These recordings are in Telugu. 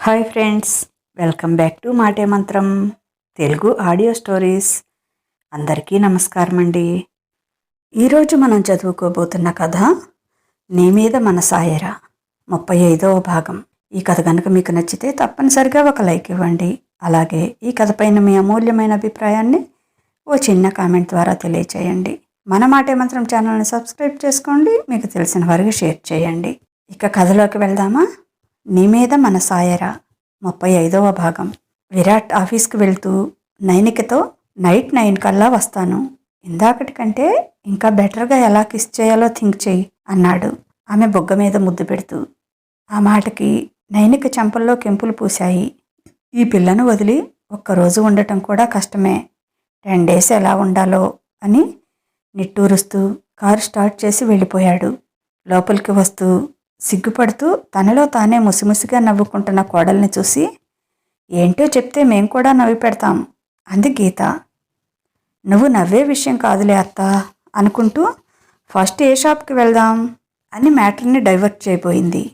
Hi friends, welcome back to మాటే మంత్రం తెలుగు ఆడియో స్టోరీస్. అందరికీ నమస్కారం అండి. ఈరోజు మనం చదువుకోబోతున్న కథ నీ మీద మనసాయరా 35వ భాగం. ఈ కథ కనుక మీకు నచ్చితే తప్పనిసరిగా ఒక లైక్ ఇవ్వండి. అలాగే ఈ కథ పైన మీ అమూల్యమైన అభిప్రాయాన్ని ఓ చిన్న కామెంట్ ద్వారా తెలియచేయండి. మన మాటే మంత్రం ఛానల్ని సబ్స్క్రైబ్ చేసుకోండి. మీకు తెలిసిన వారికి షేర్ చేయండి. ఇక కథలోకి వెళ్దామా? నీ మీద మనసాయరా 35వ భాగం. విరాట్ ఆఫీస్కి వెళ్తూ నైనికతో నైట్ 9 కల్లా వస్తాను, ఇందాకటి కంటే ఇంకా బెటర్గా ఎలా కిస్ చేయాలో థింక్ చెయ్యి అన్నాడు ఆమె బొగ్గ మీద ముద్దు పెడుతూ. ఆ మాటకి నైనిక చెంపల్లో కెంపులు పూశాయి. ఈ పిల్లను వదిలి ఒక్కరోజు ఉండటం కూడా కష్టమే, 10 days ఎలా ఉండాలో అని నిట్టూరుస్తూ కారు స్టార్ట్ చేసి వెళ్ళిపోయాడు. లోపలికి వస్తూ సిగ్గుపడుతూ తనలో తానే ముసిముసిగా నవ్వుకుంటున్న కోడల్ని చూసి, ఏంటో చెప్తే మేం కూడా నవ్వి పెడతాం అంది గీత. నువ్వు నవ్వే విషయం కాదులే అత్త అనుకుంటూ ఫస్ట్ ఏ షాప్కి వెళ్దాం అని మ్యాటర్ని డైవర్ట్ చేయబోయింది.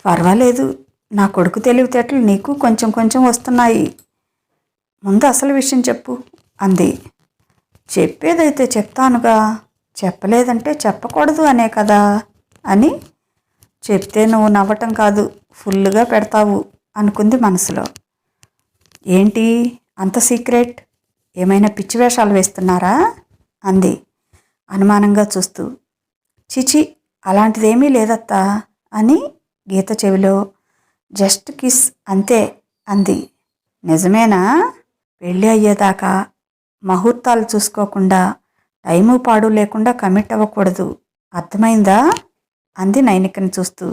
పర్వాలేదు, నా కొడుకు తెలివితేటలు నీకు కొంచెం కొంచెం వస్తున్నాయి, ముందు అసలు విషయం చెప్పు అంది. చెప్పేదైతే చెప్తానుగా, చెప్పలేదంటే చెప్పకూడదు అనే కదా అని. చెప్తే నువ్వు నవ్వటం కాదు, ఫుల్గా పెడతావు అనుకుంది మనసులో. ఏంటి అంత సీక్రెట్? ఏమైనా పిచ్చి వేషాలు వేస్తున్నారా అంది అనుమానంగా చూస్తూ. చిచి, అలాంటిదేమీ లేదత్తా అని గీత చెవిలో జస్ట్ కిస్ అంతే అంది. నిజమేనా? పెళ్ళి అయ్యేదాకా ముహూర్తాలు చూసుకోకుండా టైము పాడు లేకుండా కమిట్ అవ్వకూడదు, అర్థమైందా అంది నైనికని చూస్తూ.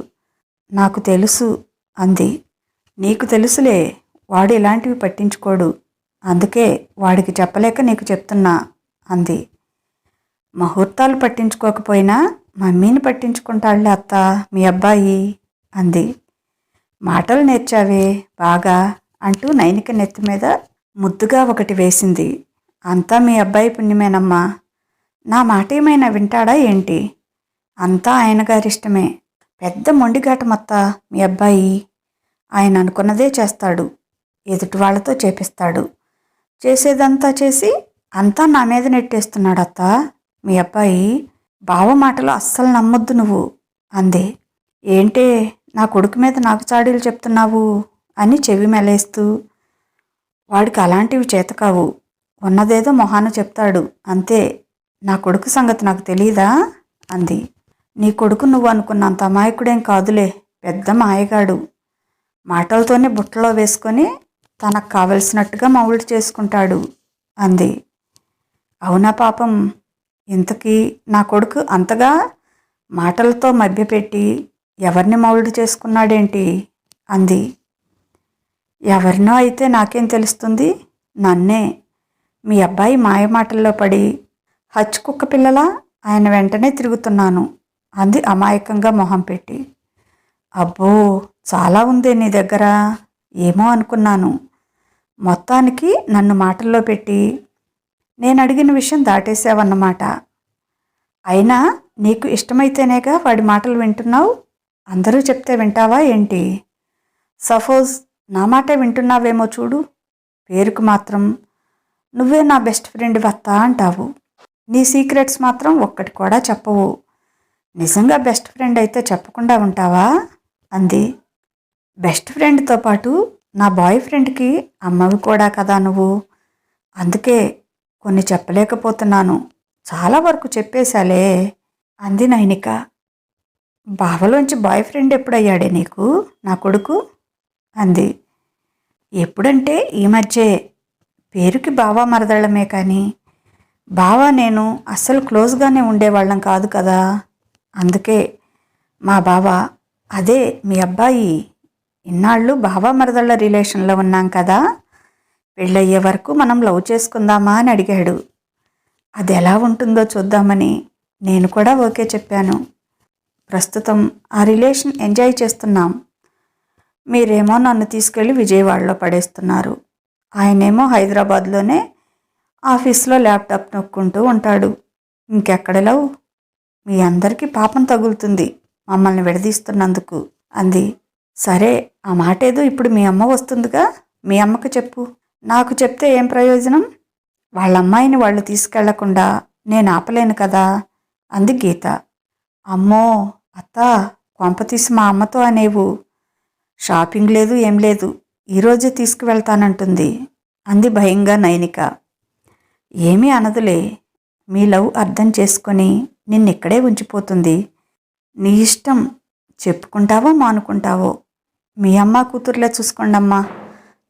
నాకు తెలుసు అంది. నీకు తెలుసులే, వాడు ఇలాంటివి పట్టించుకోడు, అందుకే వాడికి చెప్పలేక నీకు చెప్తున్నా అంది. ముహూర్తాలు పట్టించుకోకపోయినా మమ్మీని పట్టించుకుంటాడులే అత్త మీ అబ్బాయి అంది. మాటలు నేర్చావే బాగా అంటూ నైనిక నెత్తి మీద ముద్దుగా ఒకటి వేసింది. అంతా మీ అబ్బాయి పుణ్యమేనమ్మా, నా మాట ఏమైనా వింటాడా ఏంటి? అంతా ఆయన గారిష్టమే, పెద్ద మొండిఘాటమత్త మీ అబ్బాయి, ఆయన అనుకున్నదే చేస్తాడు, ఎదుటి వాళ్ళతో చేపిస్తాడు, చేసేదంతా చేసి అంతా నా మీద నెట్టేస్తున్నాడత్త మీ అబ్బాయి, బావ మాటలు అస్సలు నమ్మొద్దు నువ్వు అంది. ఏంటే నా కొడుకు మీద నాకు చాడీలు చెప్తున్నావు అని చెవి మెలేస్తూ. వాడికి అలాంటివి చేతకావు, ఉన్నదేదో మొహాన చెప్తాడు అంతే, నా కొడుకు సంగతి నాకు తెలీదా అంది. నీ కొడుకు నువ్వు అనుకున్నంత అమాయకుడేం కాదులే, పెద్ద మాయగాడు, మాటలతోనే బుట్టలో వేసుకొని తనకు కావలసినట్టుగా మౌల్డ్ చేసుకుంటాడు అంది. అవునా పాపం, ఇంతకీ నా కొడుకు అంతగా మాటలతో మభ్యపెట్టి ఎవరిని మౌల్డ్ చేసుకున్నాడేంటి అంది. ఎవరినో అయితే నాకేం తెలుస్తుంది, నన్నే. మీ అబ్బాయి మాయమాటల్లో పడి హచ్ కుక్క పిల్లలా ఆయన వెంటనే తిరుగుతున్నాను అంది అమాయకంగా మొహం పెట్టి. అబ్బో, చాలా ఉందే నీ దగ్గర, ఏమో అనుకున్నాను. మొత్తానికి నన్ను మాటల్లో పెట్టి నేను అడిగిన విషయం దాటేసావన్నమాట. అయినా నీకు ఇష్టమైతేనేగా వాడి మాటలు వింటున్నావు, అందరూ చెప్తే వింటావా ఏంటి? సపోజ్ నా మాటే వింటున్నావేమో చూడు, పేరుకు మాత్రం నువ్వే నా బెస్ట్ ఫ్రెండ్ వత్తా అంటావు, నీ సీక్రెట్స్ మాత్రం ఒక్కటి కూడా చెప్పవు. నిజంగా బెస్ట్ ఫ్రెండ్ అయితే చెప్పకుండా ఉంటావా అంది. బెస్ట్ ఫ్రెండ్తో పాటు నా బాయ్ ఫ్రెండ్కి అమ్మవి కూడా కదా నువ్వు, అందుకే కొన్ని చెప్పలేకపోతున్నాను, చాలా వరకు చెప్పేశాలే అంది నైనిక. బావలోంచి బాయ్ ఫ్రెండ్ ఎప్పుడయ్యాడే నీకు నా కొడుకు అంది. ఎప్పుడంటే ఈ మధ్యే, పేరుకి బావా మరదళ్ళమే కానీ బావా నేను అస్సలు క్లోజ్గానే ఉండేవాళ్ళం కాదు కదా, అందుకే మా బావ, అదే మీ అబ్బాయి, ఇన్నాళ్ళు బావా మరదళ్ళ రిలేషన్లో ఉన్నాం కదా, పెళ్ళయ్యే వరకు మనం లవ్ చేసుకుందామా అని అడిగాడు. అది ఎలా ఉంటుందో చూద్దామని నేను కూడా ఓకే చెప్పాను. ప్రస్తుతం ఆ రిలేషన్ ఎంజాయ్ చేస్తున్నాం. మీరేమో నన్ను తీసుకెళ్ళి విజయవాడలో పడేస్తున్నారు, ఆయనేమో హైదరాబాద్లోనే ఆఫీస్లో ల్యాప్టాప్ నొక్కుంటూ ఉంటాడు. ఇంకెక్కడ లవ్? మీ అందరికీ పాపం తగులుతుంది మమ్మల్ని విడదీస్తున్నందుకు అంది. సరే, ఆ మాటేదో ఇప్పుడు మీ అమ్మ వస్తుందిగా, మీ అమ్మకు చెప్పు. నాకు చెప్తే ఏం ప్రయోజనం? వాళ్ళ అమ్మాయిని వాళ్ళు తీసుకెళ్లకుండా నేను ఆపలేను కదా అంది గీత. అమ్మో అత్త, కొంపతీసి మా అమ్మతో అనేవు. షాపింగ్ లేదు ఏం లేదు, ఈరోజే తీసుకువెళ్తానంటుంది అంది భయంగా నైనిక. ఏమీ అనదులే, మీ లవ్ అర్థం చేసుకొని నిన్నిక్కడే ఉంచిపోతుంది. నీ ఇష్టం, చెప్పుకుంటావో మానుకుంటావో. మీ అమ్మ కూతుర్లే చూసుకోండమ్మా,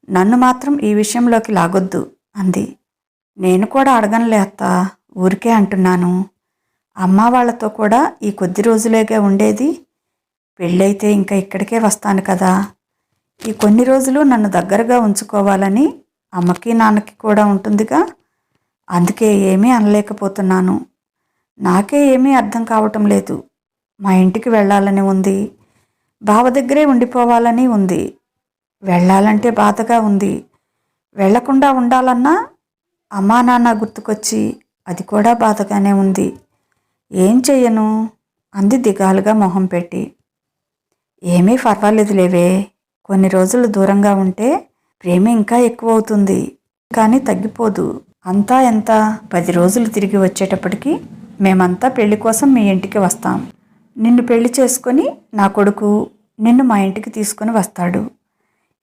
నన్ను మాత్రం ఈ విషయంలోకి లాగొద్దు అంది. నేను కూడా అడగనులే అత్త, ఊరికే అంటున్నాను. అమ్మ వాళ్ళతో కూడా ఈ కొద్ది రోజులేగా ఉండేది. పెళ్ళైతే ఇంకా ఇక్కడికే వస్తాను కదా. ఈ కొన్ని రోజులు నన్ను దగ్గరగా ఉంచుకోవాలని అమ్మకి నాన్నకి కూడా ఉంటుందిగా. అందుకే ఏమీ అనలేకపోతున్నాను. నాకే ఏమీ అర్థం కావటం లేదు. మా ఇంటికి వెళ్ళాలని ఉంది, బావ దగ్గరే ఉండిపోవాలని ఉంది. వెళ్ళాలంటే బాధగా ఉంది, వెళ్లకుండా ఉండాలన్నా అమ్మా నాన్న గుర్తుకొచ్చి అది కూడా బాధగానే ఉంది. ఏం చెయ్యను అంది దిగాలుగా మొహం పెట్టి. ఏమీ పర్వాలేదులేవే, కొన్ని రోజులు దూరంగా ఉంటే ప్రేమ ఇంకా ఎక్కువ అవుతుంది, కానీ తగ్గిపోదు. అంతా ఎంత 10 రోజులు తిరిగి వచ్చేటప్పటికి మేమంతా పెళ్లి కోసం మీ ఇంటికి వస్తాం. నిన్ను పెళ్లి చేసుకొని నా కొడుకు నిన్ను మా ఇంటికి తీసుకొని వస్తాడు.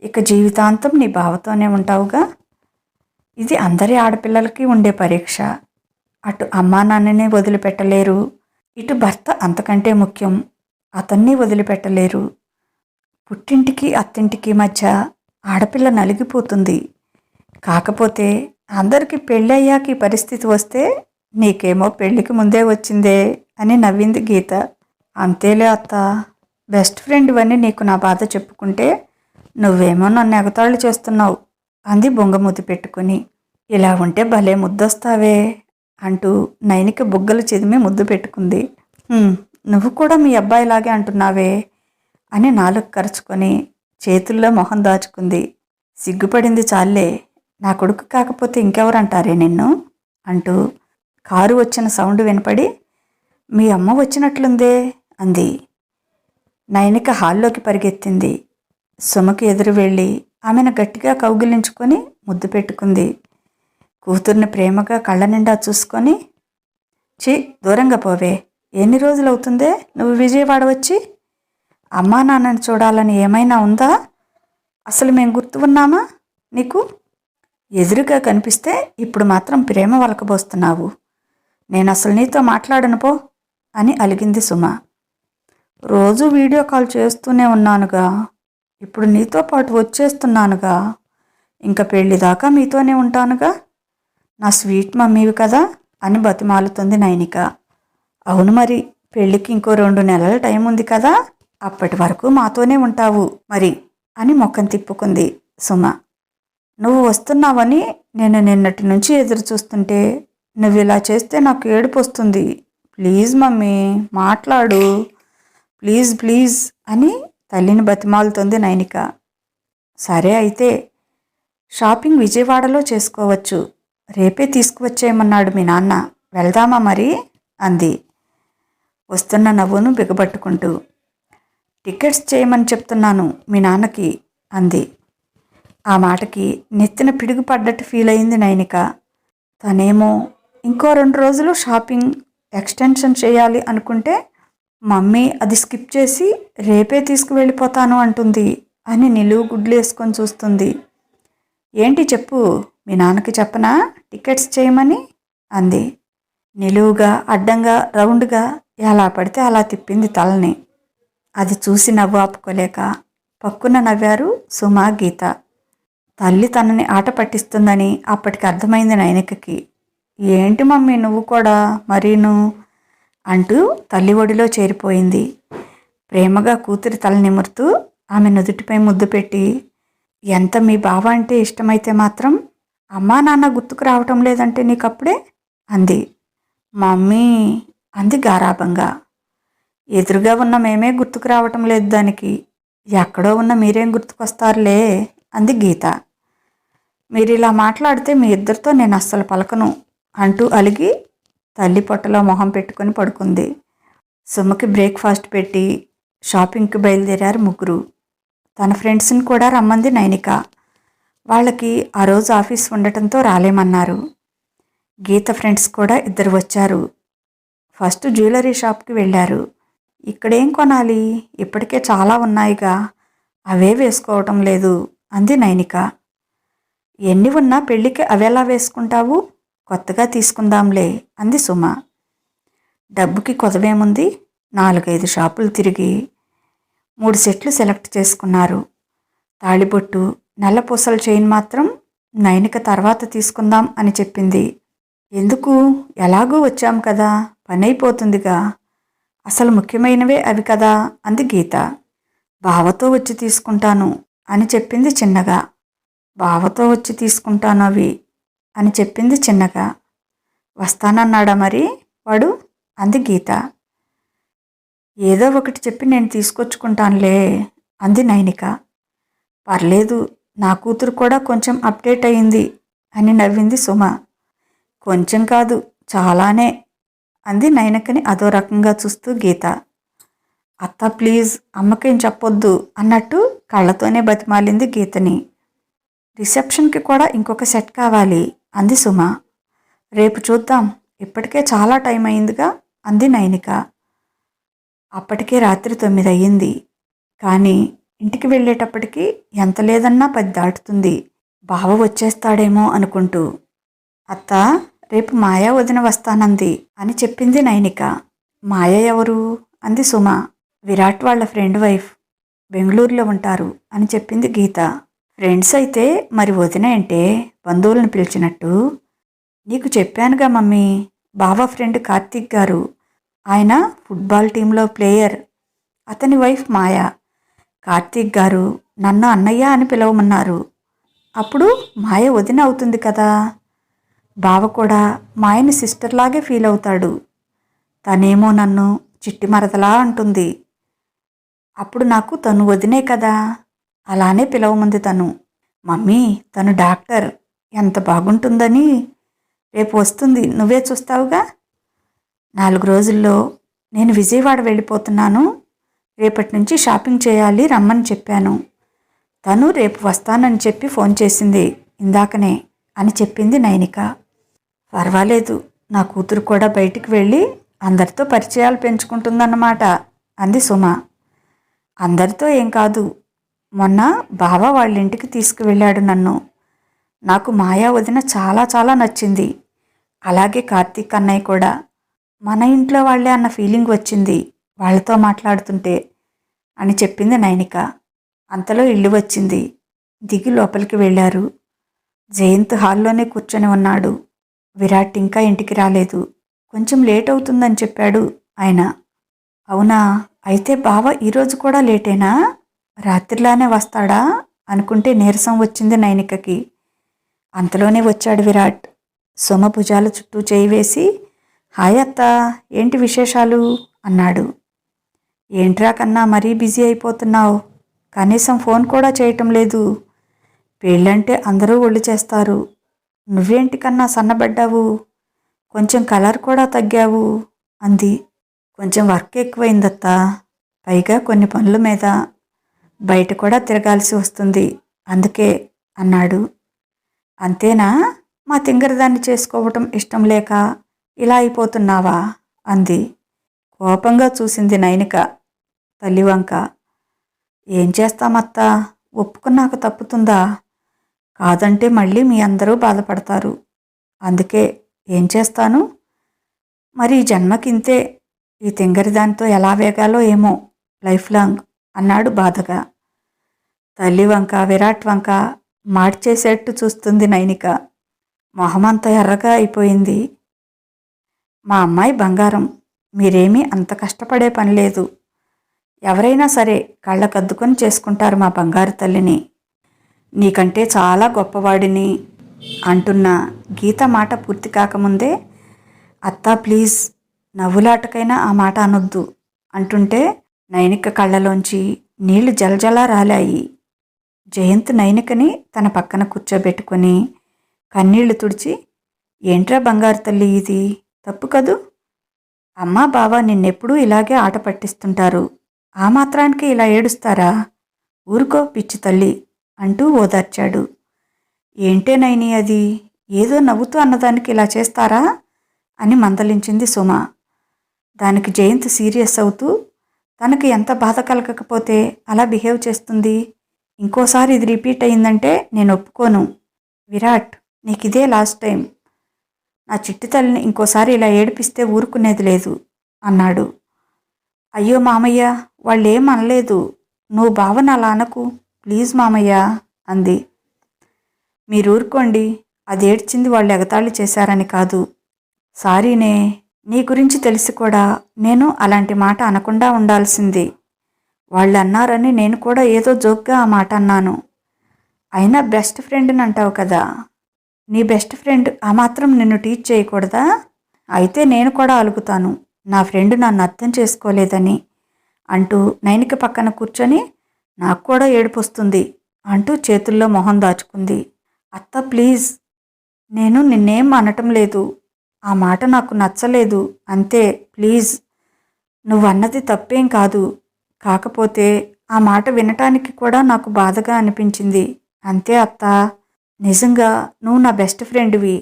ఇక జీవితాంతం నీ బావతోనే ఉంటావుగా. ఇది అందరి ఆడపిల్లలకి ఉండే పరీక్ష. అటు అమ్మా నాన్నని వదిలిపెట్టలేరు, ఇటు భర్త అంతకంటే ముఖ్యం, అతన్ని వదిలిపెట్టలేరు. పుట్టింటికి అత్తింటికి మధ్య ఆడపిల్ల నలిగిపోతుంది. కాకపోతే అందరికీ పెళ్ళయ్యాక ఈ పరిస్థితి వస్తే నీకేమో పెళ్ళికి ముందే వచ్చిందే అని నవ్వింది గీత. అంతేలే అత్త, బెస్ట్ ఫ్రెండ్ ఇవన్నీ నీకు నా బాధ చెప్పుకుంటే నువ్వేమో నన్ను ఎగతాళి చేస్తున్నావు అంది బొంగమూతి పెట్టుకుని. ఇలా ఉంటే భలే ముద్దొస్తావే అంటూ నైనిక బుగ్గలు చెదిమి ముద్దు పెట్టుకుంది. నువ్వు కూడా మీ అబ్బాయిలాగే అంటున్నావే అని నాలుగు కరుచుకొని చేతుల్లో మొహం దాచుకుంది. సిగ్గుపడింది చాలే, నా కొడుకు కాకపోతే ఇంకెవరంటారే నిన్ను అంటూ కారు వచ్చిన సౌండ్ వినపడి మీ అమ్మ వచ్చినట్లుందే అంది. నైనిక హాల్లోకి పరిగెత్తింది. సుమకి ఎదురు వెళ్ళి ఆమెను గట్టిగా కౌగిలించుకొని ముద్దు పెట్టుకుంది. కూతుర్ని ప్రేమగా కళ్ళ నిండా చూసుకొని, దూరంగా పోవే, ఎన్ని రోజులవుతుందే నువ్వు విజయవాడ వచ్చి? అమ్మా నాన్నని చూడాలని ఏమైనా ఉందా? అసలు మేం గుర్తు ఉన్నామా నీకు? ఎదురుగా కనిపిస్తే ఇప్పుడు మాత్రం ప్రేమ వలకబోస్తున్నావు. నేను అసలు నీతో మాట్లాడను పో అని అలిగింది సుమ. రోజు వీడియో కాల్ చేస్తూనే ఉన్నానుగా, ఇప్పుడు నీతో పాటు వచ్చేస్తున్నానుగా, ఇంకా పెళ్ళిదాకా మీతోనే ఉంటానుగా, నా స్వీట్ మమ్మీవి కదా అని బతిమాలుతుంది నైనిక. అవును మరి, పెళ్ళికి ఇంకో 2 నెలల టైం ఉంది కదా, అప్పటి వరకు మాతోనే ఉంటావు మరి అని మొక్కను తిప్పుకుంది సుమ. నువ్వు వస్తున్నావని నేను నిన్నటి నుంచి ఎదురు చూస్తుంటే నువ్వు ఇలా చేస్తే నాకు ఏడుపు వస్తుంది. ప్లీజ్ మమ్మీ మాట్లాడు, ప్లీజ్ ప్లీజ్ అని తల్లిని బతిమాలుతుంది నైనిక. సరే అయితే షాపింగ్ విజయవాడలో చేసుకోవచ్చు, రేపే తీసుకువచ్చేయమన్నాడు మీ నాన్న, వెళ్దామా మరి అంది వస్తున్న నవ్వును బిగబట్టుకుంటూ. టికెట్స్ చేయమని చెప్తున్నాను మీ నాన్నకి అంది. ఆ మాటకి నెత్తిన పిడుగు పడ్డట్టు ఫీల్ అయింది నైనిక. తనేమో ఇంకో 2 రోజులు షాపింగ్ ఎక్స్టెన్షన్ చేయాలి అనుకుంటే మమ్మీ అది స్కిప్ చేసి రేపే తీసుకువెళ్ళిపోతాను అంటుంది అని నిలువు గుడ్లు వేసుకొని చూస్తుంది. ఏంటి చెప్పు, మీ నాన్నకి చెప్పనా టికెట్స్ చేయమని అంది. నిలువుగా అడ్డంగా రౌండ్గా ఎలా పడితే అలా తిప్పింది తలని. అది చూసి నవ్వు ఆపుకోలేక పక్కున నవ్వారు సుమ, గీత. తల్లి తనని ఆట పట్టిస్తుందని అప్పటికి అర్థమైంది నైనికకి. ఏంటి మమ్మీ నువ్వు కూడా మరీను అంటూ తల్లి ఒడిలో చేరిపోయింది. ప్రేమగా కూతురి తల నిమురుతూ ఆమె నుదుటిపై ముద్దు పెట్టి, ఎంత మీ బావ అంటే ఇష్టమైతే మాత్రం అమ్మా నాన్న గుర్తుకు రావటం లేదంటే నీకప్పుడే అంది. మమ్మీ అంది గారాబంగా. ఎదురుగా ఉన్న మేమే గుర్తుకు రావటం లేదు దానికి, ఎక్కడో ఉన్న మీరేం గుర్తుకొస్తారులే అంది గీత. మీరు ఇలా మాట్లాడితే మీ ఇద్దరితో నేను అస్సలు పలకను అంటూ అలిగి తల్లి పొట్టలో మొహం పెట్టుకొని పడుకుంది. సుమకి బ్రేక్ఫాస్ట్ పెట్టి షాపింగ్కి బయలుదేరారు ముగ్గురు. తన ఫ్రెండ్స్ని కూడా రమ్మంది నైనిక. వాళ్ళకి ఆ రోజు ఆఫీస్ ఉండటంతో రాలేమన్నారు. గీత ఫ్రెండ్స్ కూడా ఇద్దరు వచ్చారు. ఫస్ట్ జ్యువెలరీ షాప్కి వెళ్ళారు. ఇక్కడేం కొనాలి, ఇప్పటికే చాలా ఉన్నాయిగా, అవే వేసుకోవటం లేదు అంది నైనిక. ఎన్ని ఉన్నా పెళ్ళికి అవెలా వేసుకుంటావు, కొత్తగా తీసుకుందాంలే అంది సుమ. డబ్బుకి కొదవేముంది, 4-5 షాపులు తిరిగి 3 సెట్లు సెలెక్ట్ చేసుకున్నారు. తాళిబొట్టు, నల్లపూసల చైన్ మాత్రం నైనిక తర్వాత తీసుకుందాం అని చెప్పింది. ఎందుకు, ఎలాగూ వచ్చాం కదా, పనైపోతుందిగా, అసలు ముఖ్యమైనవే అవి కదా అంది గీత. బావతో వచ్చి తీసుకుంటాను అని చెప్పింది చిన్నగా. బావతో వచ్చి తీసుకుంటాను అవి అని చెప్పింది చిన్నగా. వస్తానన్నాడా మరి వాడు అంది గీత. ఏదో ఒకటి చెప్పి నేను తీసుకొచ్చుకుంటానులే అంది నైనిక. పర్లేదు, నా కూతురు కూడా కొంచెం అప్డేట్ అయింది అని నవ్వింది సుమ. కొంచెం కాదు, చాలానే అంది నైనికని అదో రకంగా చూస్తూ గీత. అత్త ప్లీజ్, అమ్మకేం చెప్పొద్దు అన్నట్టు కళ్ళతోనే బతిమాలింది గీతని. రిసెప్షన్కి కూడా ఇంకొక సెట్ కావాలి అంది సుమ. రేపు చూద్దాం, ఇప్పటికే చాలా టైం అయిందిగా అంది నైనిక. అప్పటికే రాత్రి 9 అయ్యింది. కానీ ఇంటికి వెళ్ళేటప్పటికి ఎంత లేదన్నా 10 దాటుతుంది. బావ వచ్చేస్తాడేమో అనుకుంటూ. అత్త, రేపు మాయా వదిన వస్తానంది అని చెప్పింది నైనిక. మాయ ఎవరు అంది సుమ. విరాట్ వాళ్ళ ఫ్రెండ్ వైఫ్, బెంగళూరులో ఉంటారు అని చెప్పింది గీత. ఫ్రెండ్స్ అయితే మరి వదిన అంటే బంధువులను పిలిచినట్టు? నీకు చెప్పానుగా మమ్మీ, బావ ఫ్రెండ్ కార్తీక్ గారు, ఆయన ఫుట్బాల్ టీంలో ప్లేయర్, అతని వైఫ్ మాయ. కార్తీక్ గారు నన్ను అన్నయ్య అని పిలవమన్నారు. అప్పుడు మాయ వదిన అవుతుంది కదా. బావ కూడా మాయని సిస్టర్లాగే ఫీల్ అవుతాడు. తనేమో నన్ను చిట్టి మరదలా అంటుంది. అప్పుడు నాకు తను వదినే కదా, అలానే పిలవమంది తను. మమ్మీ, తను డాక్టర్, ఎంత బాగుంటుందని. రేపు వస్తుంది, నువ్వే చూస్తావుగా. 4 రోజుల్లో నేను విజయవాడ వెళ్ళిపోతున్నాను. రేపటి నుంచి షాపింగ్ చేయాలి, రమ్మని చెప్పాను. తను రేపు వస్తానని చెప్పి ఫోన్ చేసింది ఇందాకనే అని చెప్పింది నైనిక. పర్వాలేదు, నా కూతురు కూడా బయటికి వెళ్ళి అందరితో పరిచయాలు పెంచుకుంటుందన్నమాట అంది సుమ. అందరితో ఏం కాదు, మొన్న బావ వాళ్ళ ఇంటికి తీసుకువెళ్ళాడు నన్ను. నాకు మాయా వదిన చాలా చాలా నచ్చింది. అలాగే కార్తీక్ అన్నయ్య కూడా. మన ఇంట్లో వాళ్ళే అన్న ఫీలింగ్ వచ్చింది వాళ్ళతో మాట్లాడుతుంటే అని చెప్పింది నైనిక. అంతలో ఇల్లు వచ్చింది. దిగి లోపలికి వెళ్ళారు. జయంత్ హాల్లోనే కూర్చొని ఉన్నాడు. విరాట్ ఇంకా ఇంటికి రాలేదు. కొంచెం లేట్ అవుతుందని చెప్పాడు ఆయన. అవునా, అయితే బావ ఈరోజు కూడా లేటేనా, రాత్రిలానే వస్తాడా అనుకుంటే నీరసం వచ్చింది నైనికకి. అంతలోనే వచ్చాడు విరాట్. సుమ భుజాల చుట్టూ చేయి వేసి, హాయ్ అత్త, ఏంటి విశేషాలు అన్నాడు. ఏంట్రా కన్నా మరీ బిజీ అయిపోతున్నావు, కనీసం ఫోన్ కూడా చేయటం లేదు. పెళ్ళంటే అందరూ ఒళ్ళు చేస్తారు, నువ్వేంటి కన్నా సన్నబడ్డావు, కొంచెం కలర్ కూడా తగ్గావు అంది. కొంచెం వర్క్ ఎక్కువైందత్తా, పైగా కొన్ని పనుల మీద బయట కూడా తిరగాల్సి వస్తుంది, అందుకే అన్నాడు. అంతేనా, మా తింగరదాన్ని చేసుకోవటం ఇష్టం లేక ఇలా అయిపోతున్నావా అంది. కోపంగా చూసింది నైనిక తల్లి వంక. ఏం చేస్తామత్తా, ఒప్పుకున్నాక తప్పుతుందా, కాదంటే మళ్ళీ మీ అందరూ బాధపడతారు. అందుకే ఏం చేస్తాను, మరి ఈ జన్మకింతే, ఈ తింగరిదానితో ఎలా వేగాలో ఏమో లైఫ్ లాంగ్ అన్నాడు బాధగా. తల్లి వంక విరాట్ వంక మార్చేసేట్టు చూస్తుంది నైనిక. మొహమంతా ఎర్రగా అయిపోయింది. మా అమ్మాయి బంగారం, మీరేమీ అంత కష్టపడే పని లేదు. ఎవరైనా సరే కళ్ళకద్దుకొని చేసుకుంటారు మా బంగారు తల్లిని. నీకంటే చాలా గొప్పవాడిని అంటున్న గీత మాట పూర్తి కాకముందే, అత్తా ప్లీజ్, నవ్వులాటకైనా ఆ మాట అనొద్దు అంటుంటే నైనిక కళ్ళలోంచి నీళ్లు జలజలా రాలాయి. జయంత్ నైనికని తన పక్కన కూర్చోబెట్టుకొని కన్నీళ్లు తుడిచి, ఏంట్రా బంగారు తల్లి, ఇది తప్పు కదూ. అమ్మా బావ నిన్నెప్పుడూ ఇలాగే ఆట పట్టిస్తుంటారు, ఆ మాత్రానికి ఇలా ఏడుస్తారా ఊరుకో పిచ్చి తల్లి అంటూ ఓదార్చాడు. ఏంటే నైని అది, ఏదో నవ్వుతూ అన్నదానికి ఇలా చేస్తారా అని మందలించింది సుమ. దానికి జయంత్ సీరియస్ అవుతూ, తనకి ఎంత బాధ కలగకపోతే అలా బిహేవ్ చేస్తుంది, ఇంకోసారి ఇది రిపీట్ అయిందంటే నేను ఒప్పుకోను. విరాట్, నీకు ఇదే లాస్ట్ టైం. నా చిట్టి తల్లిని ఇంకోసారి ఇలా ఏడిపిస్తే ఊరుకునేది లేదు అన్నాడు. అయ్యో మామయ్య, వాళ్ళేం అనలేదు, నువ్వు భావన అలా అనకు ప్లీజ్ మామయ్య అంది. మీరు ఊరుకోండి, అది ఏడ్చింది వాళ్ళు ఎగతాళి చేశారని కాదు. సారీనే, నీ గురించి తెలిసి కూడా నేను అలాంటి మాట అనకుండా ఉండాల్సింది. వాళ్ళు అన్నారని నేను కూడా ఏదో జోక్గా ఆ మాట అన్నాను. అయినా బెస్ట్ ఫ్రెండ్ని అంటావు కదా, నీ బెస్ట్ ఫ్రెండ్ ఆ మాత్రం నిన్ను టీచ్ చేయకూడదా? అయితే నేను కూడా అలుగుతాను, నా ఫ్రెండ్ నన్ను అర్థం చేసుకోలేదని అంటూ నైనిక పక్కన కూర్చొని, నాకు కూడా ఏడుపు వస్తుంది అంటూ చేతుల్లో మొహం దాచుకుంది. అత్త ప్లీజ్, నేను నిన్నేం అనటం లేదు, ఆ మాట నాకు నచ్చలేదు అంతే, ప్లీజ్. నువ్వన్నది తప్పేం కాదు, కాకపోతే ఆ మాట వినటానికి కూడా నాకు బాధగా అనిపించింది అంతే అత్త. నిజంగా నువ్వు నా బెస్ట్ ఫ్రెండ్వి,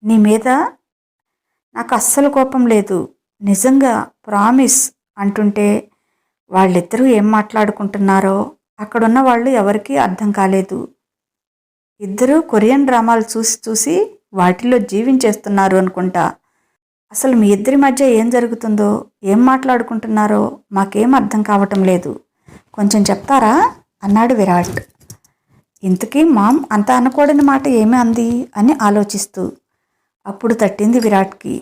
నీ మీద నాకు అస్సలు కోపం లేదు, నిజంగా ప్రామిస్ అంటుంటే వాళ్ళిద్దరూ ఏం మాట్లాడుకుంటున్నారో అక్కడున్న వాళ్ళు ఎవరికీ అర్థం కాలేదు. ఇద్దరూ కొరియన్ డ్రామాలు చూసి చూసి వాటిలో జీవించేస్తున్నారు అనుకుంటా. అసలు మీ ఇద్దరి మధ్య ఏం జరుగుతుందో, ఏం మాట్లాడుకుంటున్నారో మాకేం అర్థం కావటం లేదు, కొంచెం చెప్తారా అన్నాడు విరాట్. ఇంతకీ మామ్ అంత అనకూడని మాట ఏమి అంది అని ఆలోచిస్తూ. అప్పుడు తట్టింది విరాట్కి.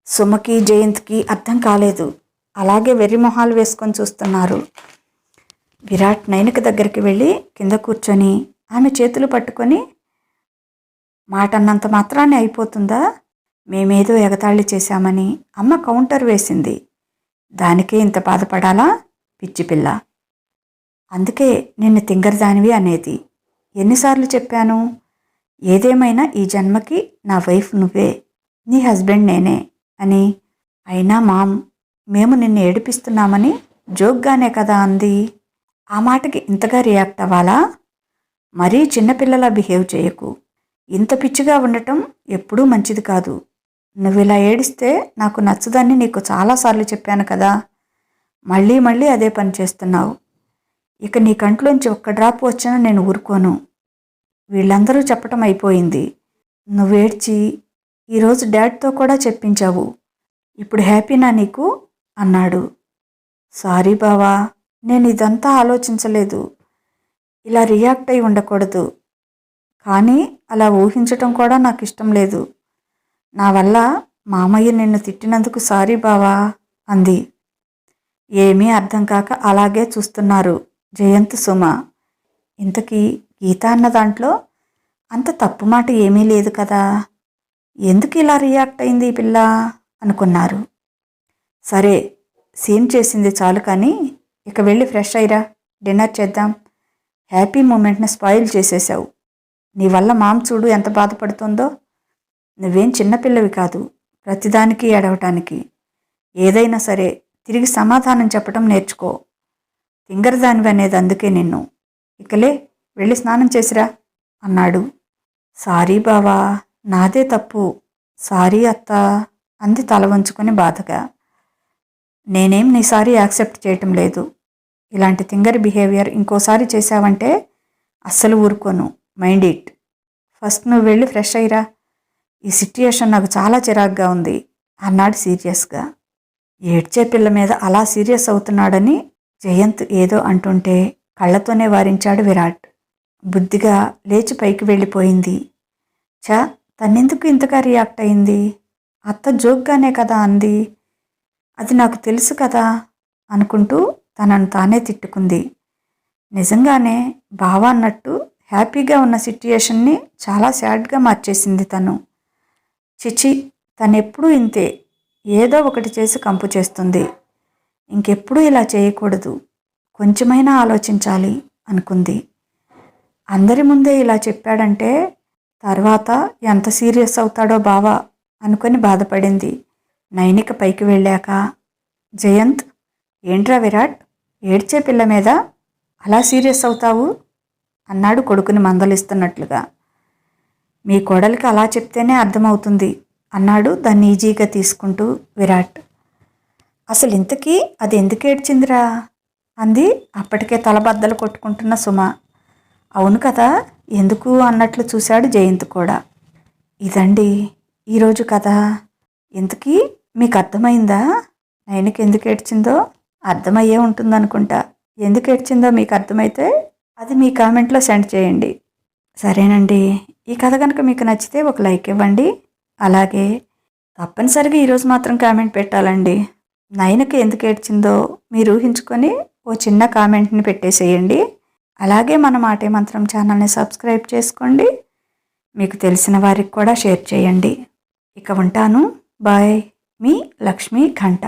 సుమకి జయంత్కి అర్థం కాలేదు, అలాగే వెర్రి మొహాలు వేసుకొని చూస్తున్నారు. విరాట్ నైనిక దగ్గరికి వెళ్ళి కింద కూర్చొని ఆమె చేతులు పట్టుకొని, మాట అన్నంత మాత్రాన్ని అయిపోతుందా, మేమేదో ఎగతాళి చేశామని అమ్మ కౌంటర్ వేసింది, దానికే ఇంత బాధపడాలా పిచ్చిపిల్ల, అందుకే నిన్ను తింగరదానివి అనేది. ఎన్నిసార్లు చెప్పాను, ఏదేమైనా ఈ జన్మకి నా వైఫ్ నువ్వే, నీ హస్బెండ్ నేనే అని. అయినా మామ్, మేము నిన్ను ఏడిపిస్తున్నామని జోక్గానే కదా అంది. ఆ మాటకి ఇంతగా రియాక్ట్ అవ్వాలా? మరీ చిన్నపిల్లలా బిహేవ్ చేయకు, ఇంత పిచ్చిగా ఉండటం ఎప్పుడూ మంచిది కాదు. నువ్విలా ఏడిస్తే నాకు నచ్చదని నీకు చాలాసార్లు చెప్పాను కదా, మళ్ళీ మళ్ళీ అదే పని చేస్తున్నావు. ఇక నీ కంట్లోంచి ఒక్క డ్రాప్ వచ్చినా నేను ఊరుకోను. వీళ్ళందరూ చెప్పటం అయిపోయింది, నువ్వేడ్చి ఈరోజు డాడ్తో కూడా చెప్పించావు, ఇప్పుడు హ్యాపీనా నీకు అన్నాడు. సారీ బావా, నేను ఇదంతా ఆలోచించలేదు, ఇలా రియాక్ట్ అయి ఉండకూడదు, కానీ అలా ఊహించటం కూడా నాకు ఇష్టం లేదు. నా వల్ల మామయ్య నిన్ను తిట్టినందుకు సారీ బావా అంది. ఏమీ అర్థం కాక అలాగే చూస్తున్నారు జయంత్ సుమ. ఇంతకీ గీత అన్న దాంట్లో అంత తప్పు మాట ఏమీ లేదు కదా, ఎందుకు ఇలా రియాక్ట్ అయింది ఈ పిల్ల అనుకున్నారు. సరే, సీన్ చేసింది చాలు కానీ ఇక వెళ్ళి ఫ్రెష్ అయ్యిరా, డిన్నర్ చేద్దాం. హ్యాపీ మూమెంట్ని స్పాయిల్ చేసేసావు, నీ వల్ల మామ్ చూడు ఎంత బాధపడుతుందో. నువ్వేం చిన్నపిల్లవి కాదు ప్రతిదానికి ఏడవటానికి, ఏదైనా సరే తిరిగి సమాధానం చెప్పటం నేర్చుకో. తింగరదానివి అనేది అందుకే నిన్ను. ఇకలే వెళ్ళి స్నానం చేసిరా అన్నాడు. సారీ బావా, నాదే తప్పు, సారీ అత్త అంది తల వంచుకొని బాధగా. నేనేం నీ సారీ యాక్సెప్ట్ చేయటం లేదు, ఇలాంటి తింగరి బిహేవియర్ ఇంకోసారి చేశావంటే అస్సలు ఊరుకోను, మైండ్ ఇట్. ఫస్ట్ నువ్వు వెళ్ళి ఫ్రెష్ అయ్యిరా, ఈ సిట్యుయేషన్ నాకు చాలా చిరాగ్గా ఉంది అన్నాడు సీరియస్గా. ఏడ్చే పిల్ల మీద అలా సీరియస్ అవుతున్నాడని జయంత్ ఏదో అంటుంటే కళ్ళతోనే వారించాడు విరాట్. బుద్ధిగా లేచి పైకి వెళ్ళిపోయింది. తనెందుకు ఇంతగా రియాక్ట్ అయింది, అత్త జోక్గానే కదా అంది, అది నాకు తెలుసు కదా అనుకుంటూ తనను తానే తిట్టుకుంది. నిజంగానే బావ అన్నట్టు హ్యాపీగా ఉన్న సిట్యుయేషన్ని చాలా సాడ్గా మార్చేసింది తను. చిచి, తనెప్పుడూ ఇంతే, ఏదో ఒకటి చేసి కంపు చేస్తుంది, ఇంకెప్పుడూ ఇలా చేయకూడదు, కొంచెమైనా ఆలోచించాలి అనుకుంది. అందరి ముందే ఇలా చెప్పాడంటే తర్వాత ఎంత సీరియస్ అవుతాడో బావా అనుకొని బాధపడింది. నైనిక పైకి వెళ్ళాక, జయంత్, ఏంట్రా విరాట్, ఏడ్చే పిల్ల మీద అలా సీరియస్ అవుతావు అన్నాడు కొడుకుని మందలిస్తున్నట్లుగా. మీ కోడలికి అలా చెప్తేనే అర్థమవుతుంది అన్నాడు దాన్ని ఈజీగా తీసుకుంటూ విరాట్. అసలు ఇంతకీ అది ఎందుకు ఏడ్చిందిరా అంది అప్పటికే తలబద్దలు కొట్టుకుంటున్న సుమ. అవును కదా, ఎందుకు అన్నట్లు చూశాడు జయంత్ కూడా. ఇదండి ఈరోజు కథ. ఇంతకీ మీకు అర్థమైందా నయనకి ఎందుకు ఏడ్చిందో? అర్థమయ్యే ఉంటుందనుకుంటా. ఎందుకు ఏడ్చిందో మీకు అర్థమైతే అది మీ కామెంట్లో సెండ్ చేయండి. సరేనండి, ఈ కథ కనుక మీకు నచ్చితే ఒక లైక్ ఇవ్వండి. అలాగే తప్పనిసరిగా ఈరోజు మాత్రం కామెంట్ పెట్టాలండి. నయనకి ఎందుకు ఏడ్చిందో మీరు ఊహించుకొని ఓ చిన్న కామెంట్ని పెట్టేసేయండి. అలాగే మన మాటే మంత్రం ఛానల్ని సబ్స్క్రైబ్ చేసుకోండి. మీకు తెలిసిన వారికి కూడా షేర్ చేయండి. ఇక ఉంటాను. బాయ్. మీ లక్ష్మీ ఘంట.